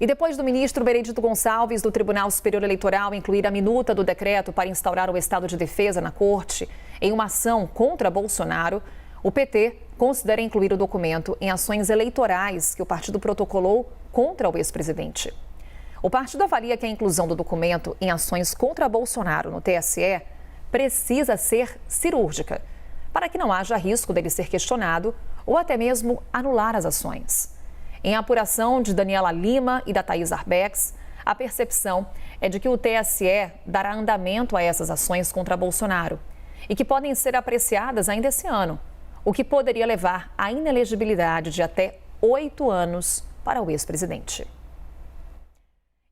E depois do ministro Benedito Gonçalves, do Tribunal Superior Eleitoral, incluir a minuta do decreto para instaurar o estado de defesa na corte em uma ação contra Bolsonaro, o PT considera incluir o documento em ações eleitorais que o partido protocolou contra o ex-presidente. O partido avalia que a inclusão do documento em ações contra Bolsonaro no TSE precisa ser cirúrgica, para que não haja risco dele ser questionado ou até mesmo anular as ações. Em apuração de Daniela Lima e da Thaís Arbex, a percepção é de que o TSE dará andamento a essas ações contra Bolsonaro e que podem ser apreciadas ainda esse ano, o que poderia levar à inelegibilidade de até 8 anos para o ex-presidente.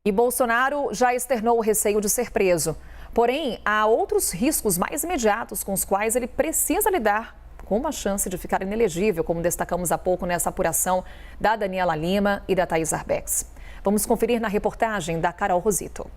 E Bolsonaro já externou o receio de ser preso. Porém, há outros riscos mais imediatos com os quais ele precisa lidar, com uma chance de ficar inelegível, como destacamos há pouco nessa apuração da Daniela Lima e da Thaís Arbex. Vamos conferir na reportagem da Carol Rosito.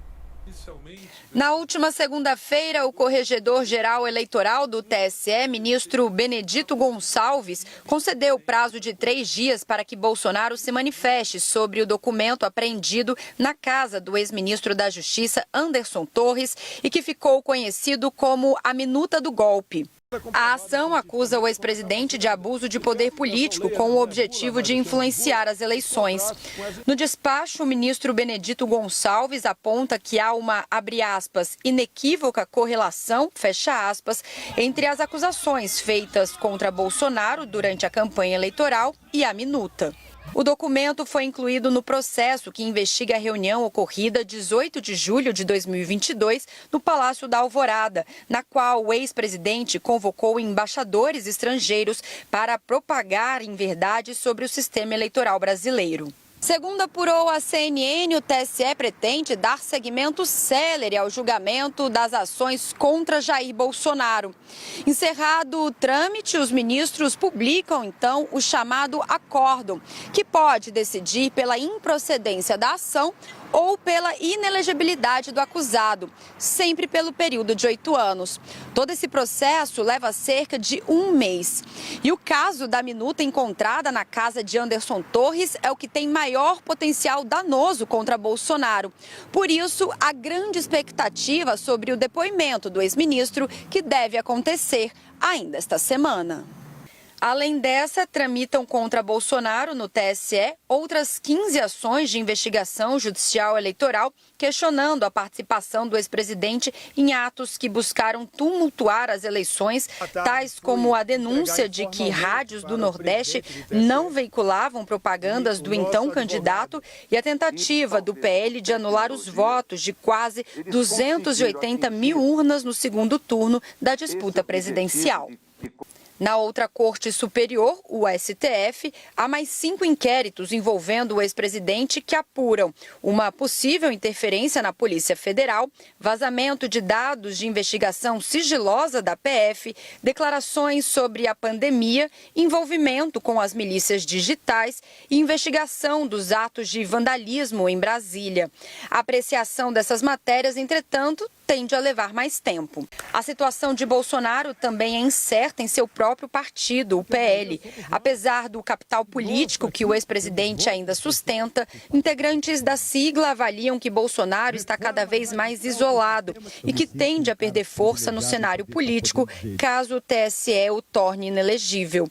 Na última segunda-feira, o corregedor-geral eleitoral do TSE, ministro Benedito Gonçalves, concedeu prazo de 3 dias para que Bolsonaro se manifeste sobre o documento apreendido na casa do ex-ministro da Justiça, Anderson Torres, e que ficou conhecido como a minuta do golpe. A ação acusa o ex-presidente de abuso de poder político com o objetivo de influenciar as eleições. No despacho, o ministro Benedito Gonçalves aponta que há uma, abre aspas, inequívoca correlação, fecha aspas, entre as acusações feitas contra Bolsonaro durante a campanha eleitoral e a minuta. O documento foi incluído no processo que investiga a reunião ocorrida 18 de julho de 2022 no Palácio da Alvorada, na qual o ex-presidente convocou embaixadores estrangeiros para propagar inverdades sobre o sistema eleitoral brasileiro. Segundo apurou a CNN, o TSE pretende dar seguimento célere ao julgamento das ações contra Jair Bolsonaro. Encerrado o trâmite, os ministros publicam, então, o chamado acórdão, que pode decidir pela improcedência da ação ou pela inelegibilidade do acusado, sempre pelo período de 8 anos. Todo esse processo leva cerca de 1 mês. E o caso da minuta encontrada na casa de Anderson Torres é o que tem maior potencial danoso contra Bolsonaro. Por isso, há grande expectativa sobre o depoimento do ex-ministro, que deve acontecer ainda esta semana. Além dessa, tramitam contra Bolsonaro no TSE outras 15 ações de investigação judicial eleitoral questionando a participação do ex-presidente em atos que buscaram tumultuar as eleições, tais como a denúncia de que rádios do Nordeste não veiculavam propagandas do então candidato e a tentativa do PL de anular os votos de quase 280 mil urnas no segundo turno da disputa presidencial. Na outra Corte Superior, o STF, há mais 5 inquéritos envolvendo o ex-presidente que apuram uma possível interferência na Polícia Federal, vazamento de dados de investigação sigilosa da PF, declarações sobre a pandemia, envolvimento com as milícias digitais e investigação dos atos de vandalismo em Brasília. A apreciação dessas matérias, entretanto, tende a levar mais tempo. A situação de Bolsonaro também é incerta em seu próprio partido, o PL. Apesar do capital político que o ex-presidente ainda sustenta, integrantes da sigla avaliam que Bolsonaro está cada vez mais isolado e que tende a perder força no cenário político caso o TSE o torne inelegível.